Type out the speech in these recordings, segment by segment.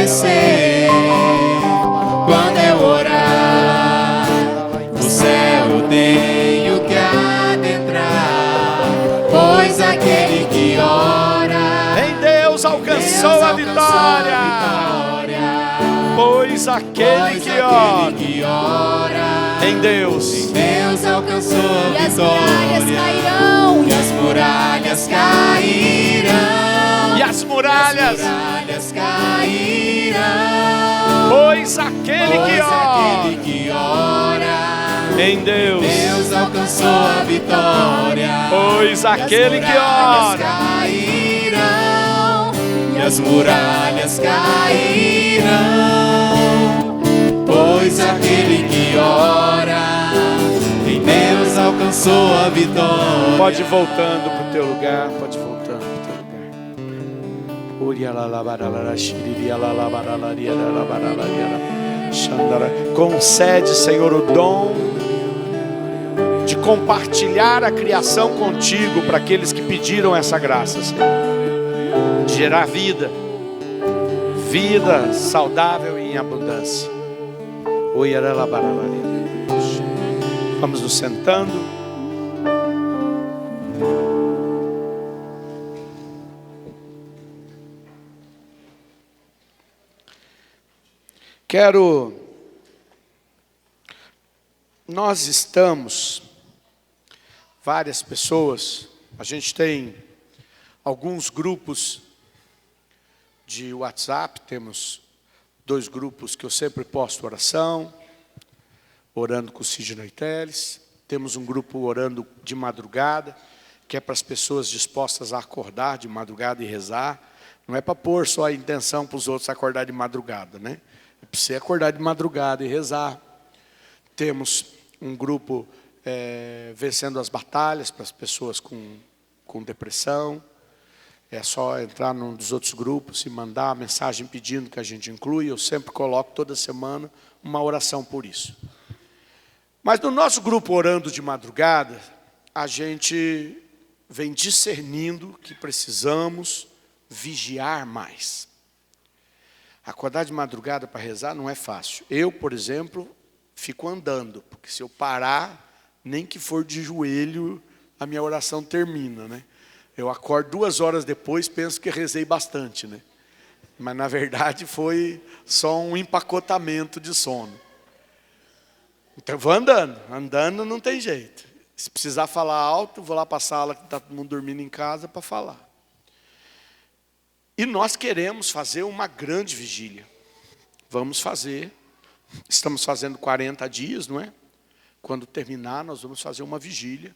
acontecer. Quando eu orar, no céu eu tenho que adentrar, pois aquele que ora em Deus alcançou a vitória. Pois aquele que ora em Deus alcançou a E as vitória. muralhas cairão. E as muralhas cairão. e as muralhas, Cairão. pois aquele que ora em Deus alcançou a vitória. pois aquele que ora Cairão. E as muralhas cairão. Pois aquele que ora em Deus alcançou a vitória. pode ir voltando para o teu lugar, pode ir voltando para o teu lugar. Concede, Senhor, o dom de compartilhar a criação contigo para aqueles que pediram essa graça, Senhor, de gerar vida, vida saudável e em abundância. Vamos nos sentando. Nós estamos, várias pessoas, a gente tem alguns grupos de WhatsApp, temos 2 grupos que eu sempre posto oração, orando com o Sidney Teles. Temos um grupo orando de madrugada, que é para as pessoas dispostas a acordar de madrugada e rezar. Não é para pôr só a intenção para os outros acordar de madrugada, né? É para você acordar de madrugada e rezar. Temos um grupo vencendo as batalhas para as pessoas com depressão. É só entrar num dos outros grupos e mandar a mensagem pedindo que a gente inclui. Eu sempre coloco toda semana uma oração por isso. Mas no nosso grupo Orando de Madrugada, a gente vem discernindo que precisamos vigiar mais. Acordar de madrugada para rezar não é fácil. Eu, por exemplo, fico andando, porque se eu parar, nem que for de joelho, a minha oração termina, né? Eu acordo 2 horas depois, penso que rezei bastante, né? Mas na verdade foi só um empacotamento de sono. Então eu vou andando não tem jeito. Se precisar falar alto, vou lá para a sala que está todo mundo dormindo em casa para falar. E nós queremos fazer uma grande vigília. Vamos fazer. Estamos fazendo 40 dias, não é? Quando terminar, nós vamos fazer uma vigília.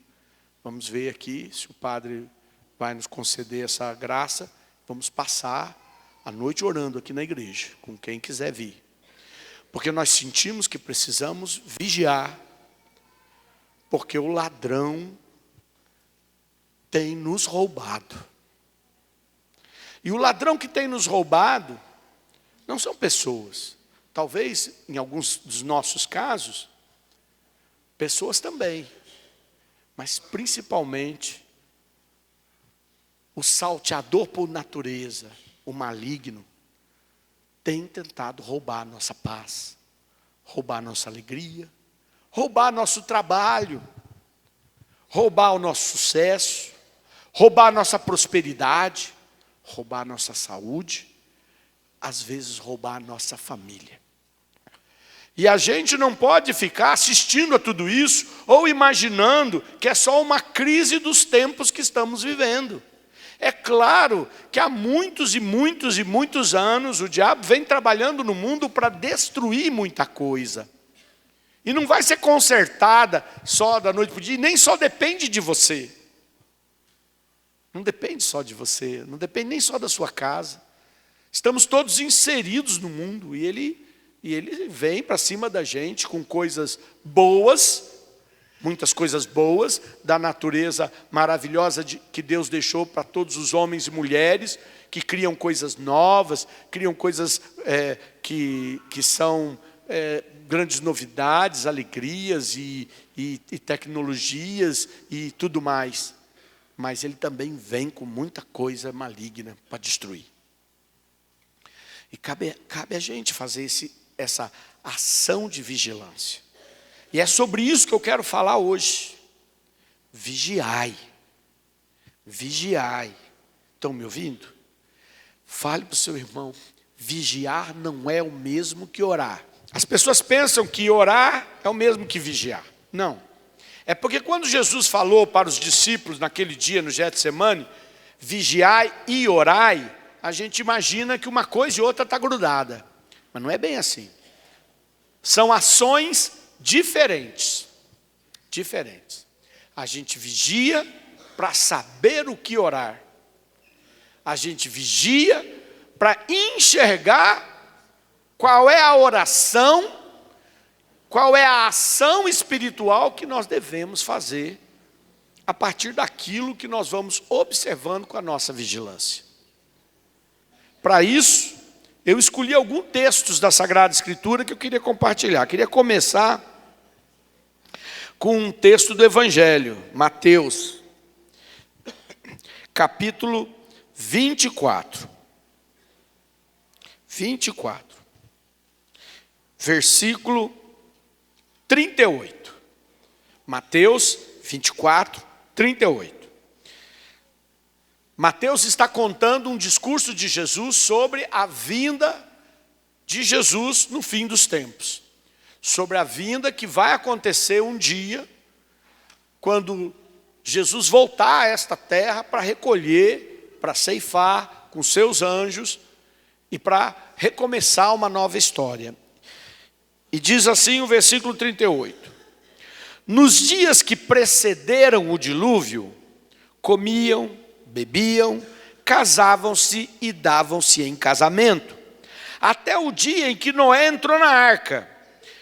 Vamos ver aqui se o padre vai nos conceder essa graça. Vamos passar a noite orando aqui na igreja, com quem quiser vir. Porque nós sentimos que precisamos vigiar. Porque o ladrão tem nos roubado. E o ladrão que tem nos roubado não são pessoas. Talvez, em alguns dos nossos casos, pessoas também. Mas principalmente, o salteador por natureza, o maligno, tem tentado roubar a nossa paz, roubar a nossa alegria, roubar nosso trabalho, roubar o nosso sucesso, roubar a nossa prosperidade, roubar a nossa saúde, às vezes roubar a nossa família. E a gente não pode ficar assistindo a tudo isso ou imaginando que é só uma crise dos tempos que estamos vivendo. É claro que há muitos e muitos e muitos anos o diabo vem trabalhando no mundo para destruir muita coisa. E não vai ser consertada só da noite para o dia, e nem só depende de você. Não depende só de você, não depende nem só da sua casa. Estamos todos inseridos no mundo e ele vem para cima da gente com coisas boas, muitas coisas boas, da natureza maravilhosa que Deus deixou para todos os homens e mulheres, que criam coisas novas, criam coisas que são grandes novidades, alegrias e tecnologias e tudo mais. Mas ele também vem com muita coisa maligna para destruir. E cabe a gente fazer essa ação de vigilância. E é sobre isso que eu quero falar hoje. Vigiai. Vigiai. Estão me ouvindo? Fale para o seu irmão. Vigiar não é o mesmo que orar. As pessoas pensam que orar é o mesmo que vigiar. Não. É porque quando Jesus falou para os discípulos naquele dia no Getsemane, vigiai e orai, a gente imagina que uma coisa e outra está grudada. Mas não é bem assim. São ações diferentes. Diferentes. A gente vigia para saber o que orar. A gente vigia para enxergar qual é a oração, qual é a ação espiritual que nós devemos fazer a partir daquilo que nós vamos observando com a nossa vigilância. Para isso, eu escolhi alguns textos da Sagrada Escritura que eu queria compartilhar. Queria começar com um texto do Evangelho, Mateus, capítulo 24. 24. Versículo 38. Mateus 24, 38. Mateus está contando um discurso de Jesus sobre a vinda de Jesus no fim dos tempos. Sobre a vinda que vai acontecer um dia, quando Jesus voltar a esta terra para recolher, para ceifar com seus anjos e para recomeçar uma nova história. E diz assim o versículo 38. Nos dias que precederam o dilúvio, comiam, bebiam, casavam-se e davam-se em casamento, até o dia em que Noé entrou na arca,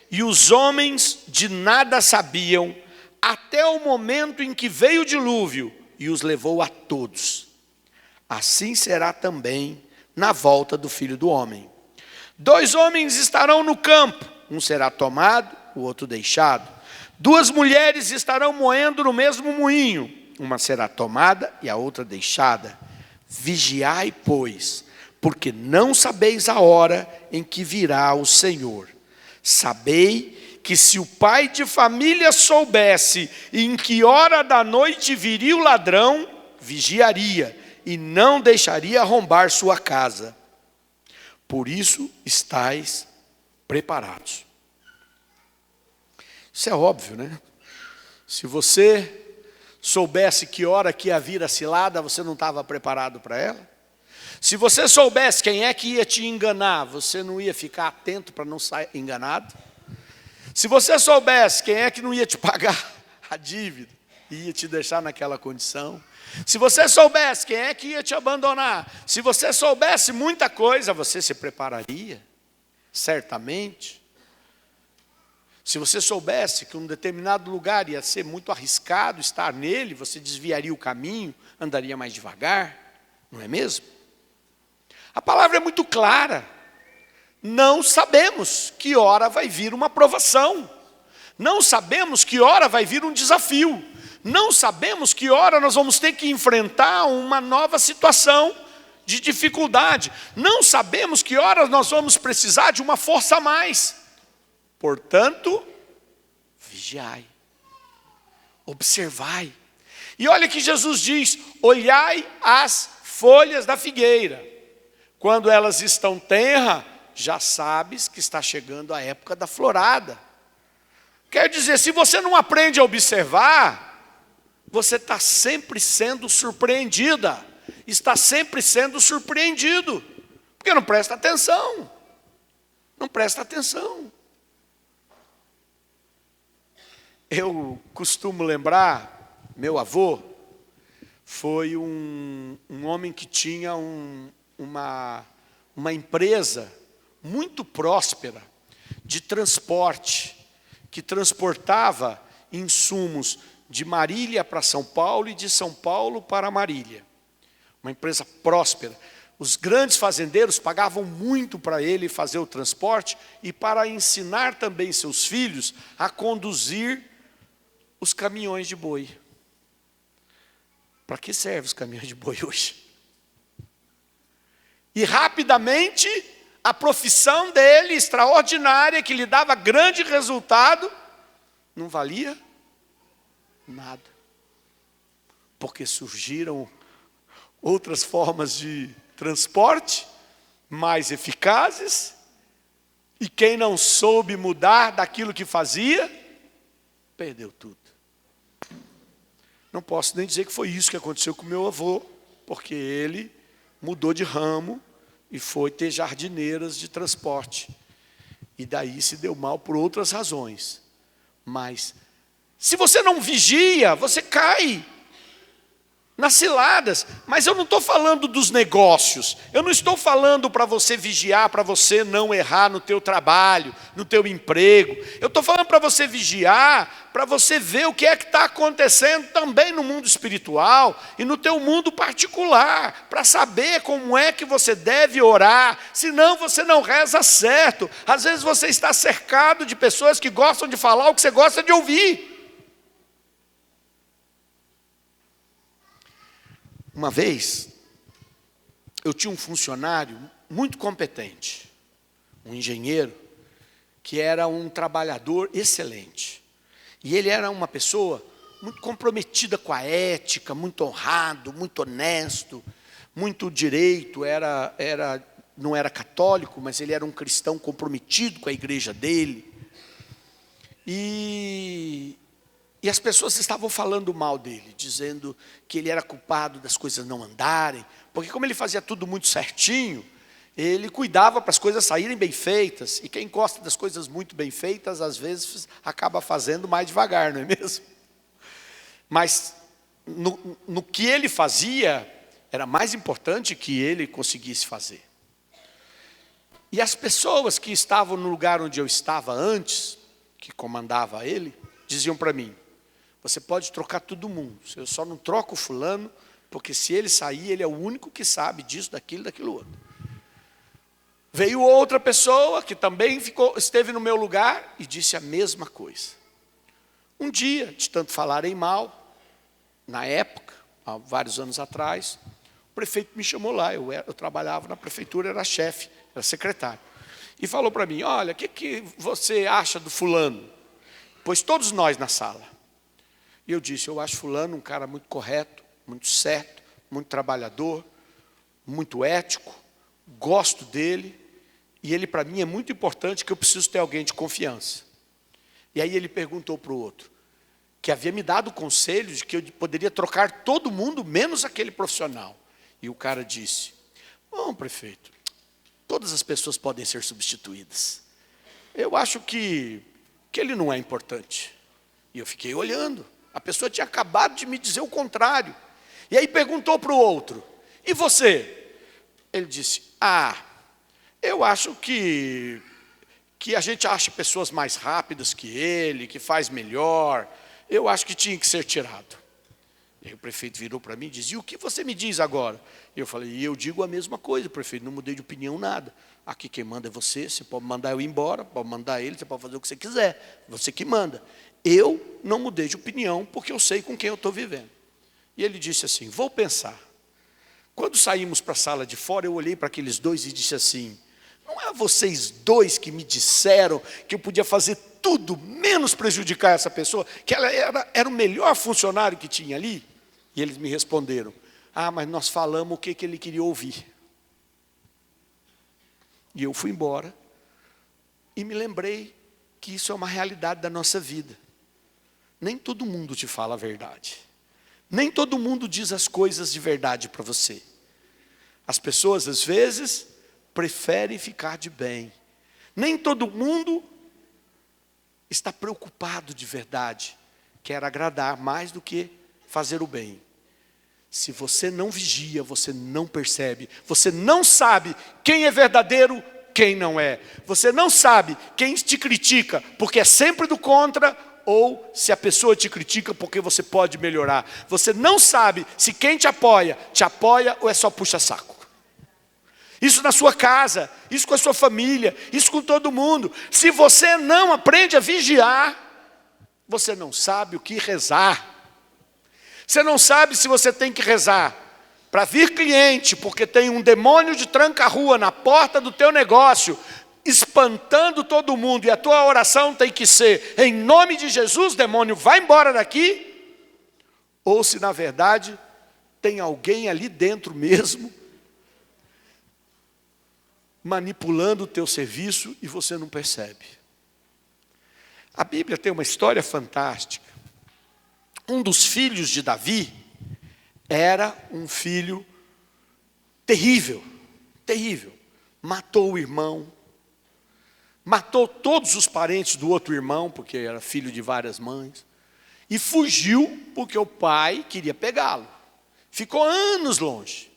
e os homens de nada sabiam, até o momento em que veio o dilúvio e os levou a todos. Assim será também na volta do Filho do Homem. 2 homens estarão no campo, um será tomado, o outro deixado. 2 mulheres estarão moendo no mesmo moinho, uma será tomada e a outra deixada. Vigiai, pois, porque não sabeis a hora em que virá o Senhor. Sabei que se o pai de família soubesse em que hora da noite viria o ladrão, vigiaria e não deixaria arrombar sua casa. Por isso estais preparados. Isso é óbvio, né? Se você soubesse que hora que ia vir a cilada, você não estava preparado para ela? Se você soubesse quem é que ia te enganar, você não ia ficar atento para não sair enganado? Se você soubesse quem é que não ia te pagar a dívida e ia te deixar naquela condição? Se você soubesse quem é que ia te abandonar? Se você soubesse muita coisa, você se prepararia? Certamente. Se você soubesse que um determinado lugar ia ser muito arriscado estar nele, você desviaria o caminho, andaria mais devagar, não é mesmo? A palavra é muito clara. Não sabemos que hora vai vir uma provação. Não sabemos que hora vai vir um desafio. Não sabemos que hora nós vamos ter que enfrentar uma nova situação de dificuldade. Não sabemos que hora nós vamos precisar de uma força a mais. Portanto, vigiai, observai. E olha que Jesus diz: olhai as folhas da figueira. Quando elas estão tenras, já sabes que está chegando a época da florada. Quer dizer, se você não aprende a observar, você está sempre sendo surpreendida. Está sempre sendo surpreendido. Porque não presta atenção. Não presta atenção. Eu costumo lembrar, meu avô foi um homem que tinha uma empresa muito próspera de transporte, que transportava insumos de Marília para São Paulo e de São Paulo para Marília. Uma empresa próspera. Os grandes fazendeiros pagavam muito para ele fazer o transporte e para ensinar também seus filhos a conduzir os caminhões de boi. Para que servem os caminhões de boi hoje? E rapidamente a profissão dele, extraordinária, que lhe dava grande resultado, não valia nada. Porque surgiram outras formas de transporte mais eficazes, e quem não soube mudar daquilo que fazia, perdeu tudo. Não posso nem dizer que foi isso que aconteceu com meu avô, porque ele mudou de ramo e foi ter jardineiras de transporte. E daí se deu mal por outras razões. Mas, se você não vigia, você cai nas ciladas. Mas eu não estou falando dos negócios. Eu não estou falando para você vigiar, para você não errar no teu trabalho, no teu emprego. Eu estou falando para você vigiar, para você ver o que é que está acontecendo também no mundo espiritual e no teu mundo particular, para saber como é que você deve orar, senão você não reza certo. Às vezes você está cercado de pessoas que gostam de falar o que você gosta de ouvir. Uma vez, eu tinha um funcionário muito competente, um engenheiro, que era um trabalhador excelente. E ele era uma pessoa muito comprometida com a ética, muito honrado, muito honesto, muito direito, não era católico, mas ele era um cristão comprometido com a igreja dele. E as pessoas estavam falando mal dele, dizendo que ele era culpado das coisas não andarem, porque como ele fazia tudo muito certinho, ele cuidava para as coisas saírem bem feitas, e quem gosta das coisas muito bem feitas, às vezes acaba fazendo mais devagar, não é mesmo? Mas no que ele fazia, era mais importante que ele conseguisse fazer. E as pessoas que estavam no lugar onde eu estava antes, que comandava ele, diziam para mim: você pode trocar todo mundo, eu só não troco o fulano, porque se ele sair, ele é o único que sabe disso, daquilo outro. Veio outra pessoa que também esteve no meu lugar e disse a mesma coisa. Um dia, de tanto falarem mal, na época, há vários anos atrás, o prefeito me chamou lá, eu trabalhava na prefeitura, era chefe, era secretário. E falou para mim: olha, o que você acha do fulano? Pois todos nós na sala. E eu disse: eu acho fulano um cara muito correto, muito certo, muito trabalhador, muito ético, gosto dele, e ele para mim é muito importante, que eu preciso ter alguém de confiança. E aí ele perguntou para o outro, que havia me dado o conselho de que eu poderia trocar todo mundo, menos aquele profissional. E o cara disse: bom, prefeito, todas as pessoas podem ser substituídas. Eu acho que ele não é importante. E eu fiquei olhando. A pessoa tinha acabado de me dizer o contrário. E aí perguntou para o outro: e você? Ele disse: eu acho que a gente acha pessoas mais rápidas que ele, que faz melhor. Eu acho que tinha que ser tirado. E aí o prefeito virou para mim e disse: e o que você me diz agora? Eu falei: eu digo a mesma coisa, prefeito, não mudei de opinião nada. Aqui quem manda é você pode mandar eu ir embora, pode mandar ele, você pode fazer o que você quiser, você que manda. Eu não mudei de opinião, porque eu sei com quem eu estou vivendo. E ele disse assim: vou pensar. Quando saímos para a sala de fora, eu olhei para aqueles dois e disse assim: não é vocês dois que me disseram que eu podia fazer tudo, menos prejudicar essa pessoa, que ela era o melhor funcionário que tinha ali? E eles me responderam: mas nós falamos o que ele queria ouvir. E eu fui embora, e me lembrei que isso é uma realidade da nossa vida. Nem todo mundo te fala a verdade. Nem todo mundo diz as coisas de verdade para você. As pessoas, às vezes, preferem ficar de bem. Nem todo mundo está preocupado de verdade. Quer agradar mais do que fazer o bem. Se você não vigia, você não percebe. Você não sabe quem é verdadeiro, quem não é. Você não sabe quem te critica porque é sempre do contra, ou se a pessoa te critica porque você pode melhorar. Você não sabe se quem te apoia ou é só puxa-saco. Isso na sua casa, isso com a sua família, isso com todo mundo. Se você não aprende a vigiar, você não sabe o que rezar. Você não sabe se você tem que rezar para vir cliente, porque tem um demônio de tranca-rua na porta do teu negócio, espantando todo mundo, e a tua oração tem que ser, em nome de Jesus, demônio, vai embora daqui, ou se na verdade tem alguém ali dentro mesmo, manipulando o teu serviço e você não percebe. A Bíblia tem uma história fantástica. Um dos filhos de Davi era um filho terrível, terrível. Matou o irmão, matou todos os parentes do outro irmão, porque era filho de várias mães, e fugiu porque o pai queria pegá-lo. Ficou anos longe.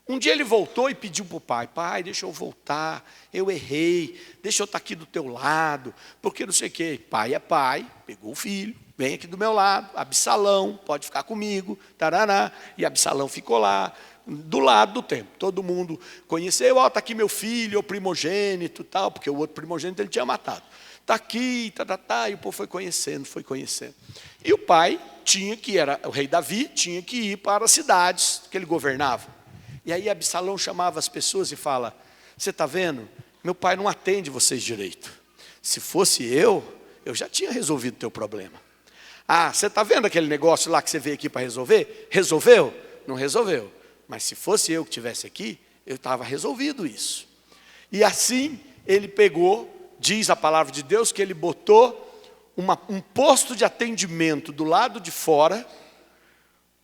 Um dia ele voltou e pediu para o pai: pai, deixa eu voltar, eu errei, deixa eu estar aqui do teu lado, porque não sei o quê. Pai é pai, pegou o filho, vem aqui do meu lado, Absalão, pode ficar comigo, tarará. E Absalão ficou lá, do lado do templo. Todo mundo conheceu: ó, está aqui meu filho, o primogênito, tal, porque o outro primogênito ele tinha matado. Está aqui, e o povo foi conhecendo, foi conhecendo. E o pai tinha que, era o rei Davi, tinha que ir para as cidades que ele governava. E aí Absalão chamava as pessoas e fala: você está vendo? Meu pai não atende vocês direito. Se fosse eu já tinha resolvido o teu problema. Ah, você está vendo aquele negócio lá que você veio aqui para resolver? Resolveu? Não resolveu. Mas se fosse eu que estivesse aqui, eu estava resolvido isso. E assim ele pegou, diz a palavra de Deus, que ele botou um posto de atendimento do lado de fora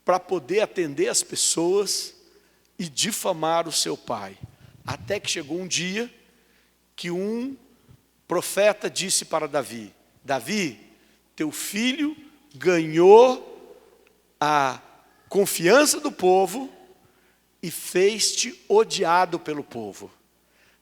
para poder atender as pessoas e difamar o seu pai. Até que chegou um dia que um profeta disse para Davi: Davi, teu filho ganhou a confiança do povo e fez-te odiado pelo povo.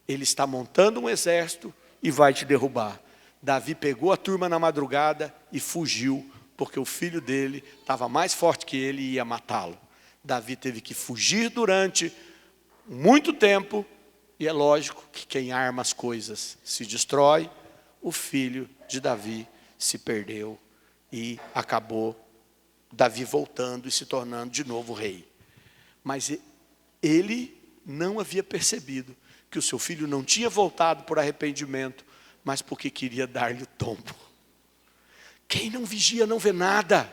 Ele está montando um exército e vai te derrubar. Davi pegou a turma na madrugada e fugiu, porque o filho dele estava mais forte que ele e ia matá-lo. Davi teve que fugir durante muito tempo, e é lógico que quem arma as coisas se destrói. O filho de Davi se perdeu e acabou Davi voltando e se tornando de novo rei. Mas ele não havia percebido que o seu filho não tinha voltado por arrependimento, mas porque queria dar-lhe o tombo. Quem não vigia não vê nada.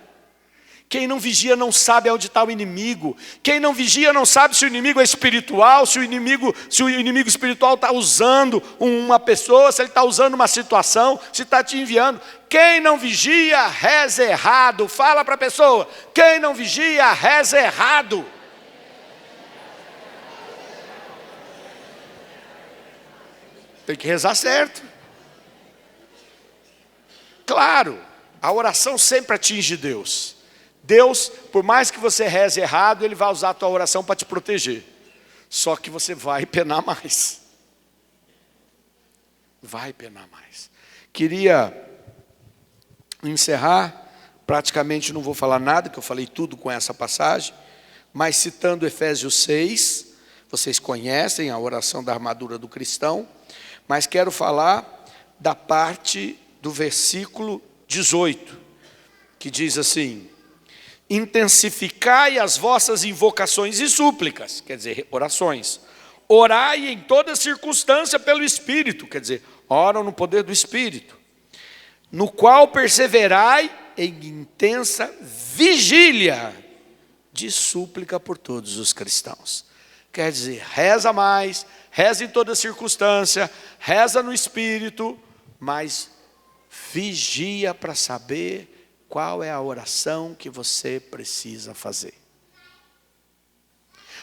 Quem não vigia não sabe onde está o inimigo. Quem não vigia não sabe se o inimigo é espiritual, se o inimigo espiritual está usando uma pessoa, se ele está usando uma situação, se está te enviando. Quem não vigia, reza errado. Fala para a pessoa: quem não vigia, reza errado. Tem que rezar certo. Claro, a oração sempre atinge Deus. Deus, por mais que você reze errado, Ele vai usar a tua oração para te proteger. Só que você vai penar mais. Vai penar mais. Queria encerrar, praticamente não vou falar nada, que eu falei tudo com essa passagem, mas citando Efésios 6, vocês conhecem a oração da armadura do cristão, mas quero falar da parte do versículo 18, que diz assim: intensificai as vossas invocações e súplicas, quer dizer, orações. Orai em toda circunstância pelo Espírito, quer dizer, oram no poder do Espírito, no qual perseverai em intensa vigília de súplica por todos os cristãos. Quer dizer, reza mais, reza em toda circunstância, reza no Espírito, mas vigia para saber qual é a oração que você precisa fazer.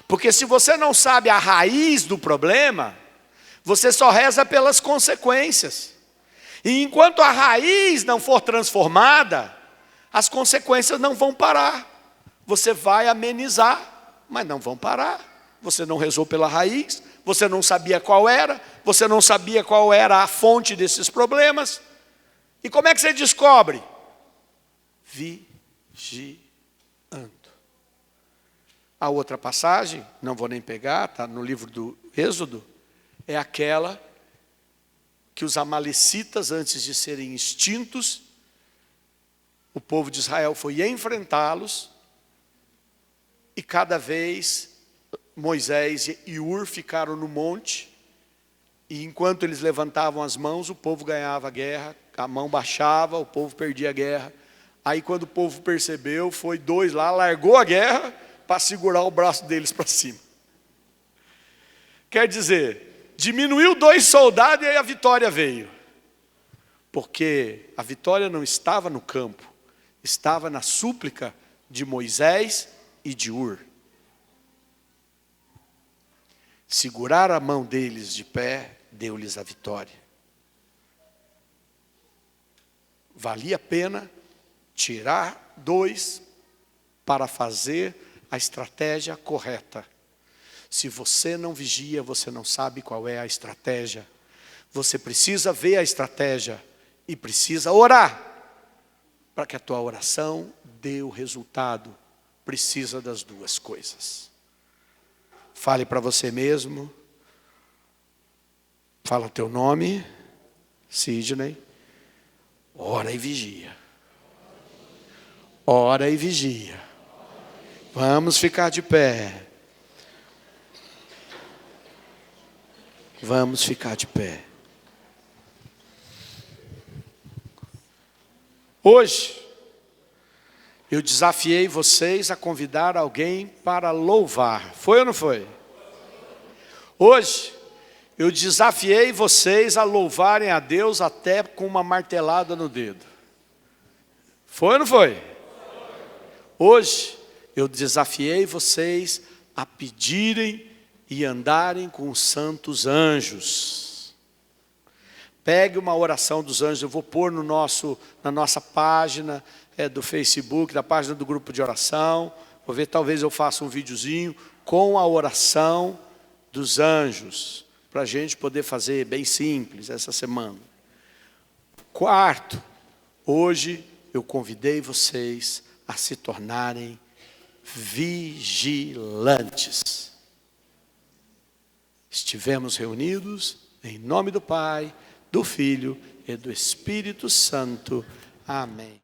Porque se você não sabe a raiz do problema, você só reza pelas consequências. E enquanto a raiz não for transformada, as consequências não vão parar. Você vai amenizar, mas não vão parar. Você não rezou pela raiz, você não sabia qual era, você não sabia qual era a fonte desses problemas. E como é que você descobre? Vigiando. A outra passagem, não vou nem pegar, está no livro do Êxodo, é aquela que os amalecitas, antes de serem extintos, o povo de Israel foi enfrentá-los, e cada vez Moisés e Hur ficaram no monte, e enquanto eles levantavam as mãos, o povo ganhava a guerra, a mão baixava, o povo perdia a guerra. Aí quando o povo percebeu, foi 2 lá, largou a guerra para segurar o braço deles para cima. Quer dizer, diminuiu 2 soldados e aí a vitória veio. Porque a vitória não estava no campo, estava na súplica de Moisés e de Hur. Segurar a mão deles de pé, deu-lhes a vitória. Valia a pena tirar 2 para fazer a estratégia correta. Se você não vigia, você não sabe qual é a estratégia. Você precisa ver a estratégia e precisa orar para que a tua oração dê o resultado. Precisa das 2 coisas. Fale para você mesmo. Fala o teu nome, Sidney. Ora e vigia. Ora e vigia. Vamos ficar de pé. Vamos ficar de pé. Hoje, eu desafiei vocês a convidar alguém para louvar. Foi ou não foi? Hoje, eu desafiei vocês a louvarem a Deus até com uma martelada no dedo. Foi ou não foi? Hoje, eu desafiei vocês a pedirem e andarem com os santos anjos. Pegue uma oração dos anjos, eu vou pôr na nossa página do Facebook, da página do grupo de oração. Vou ver, talvez eu faça um videozinho com a oração dos anjos, para a gente poder fazer bem simples essa semana. 4, hoje eu convidei vocês a se tornarem vigilantes. Estivemos reunidos em nome do Pai, do Filho e do Espírito Santo. Amém.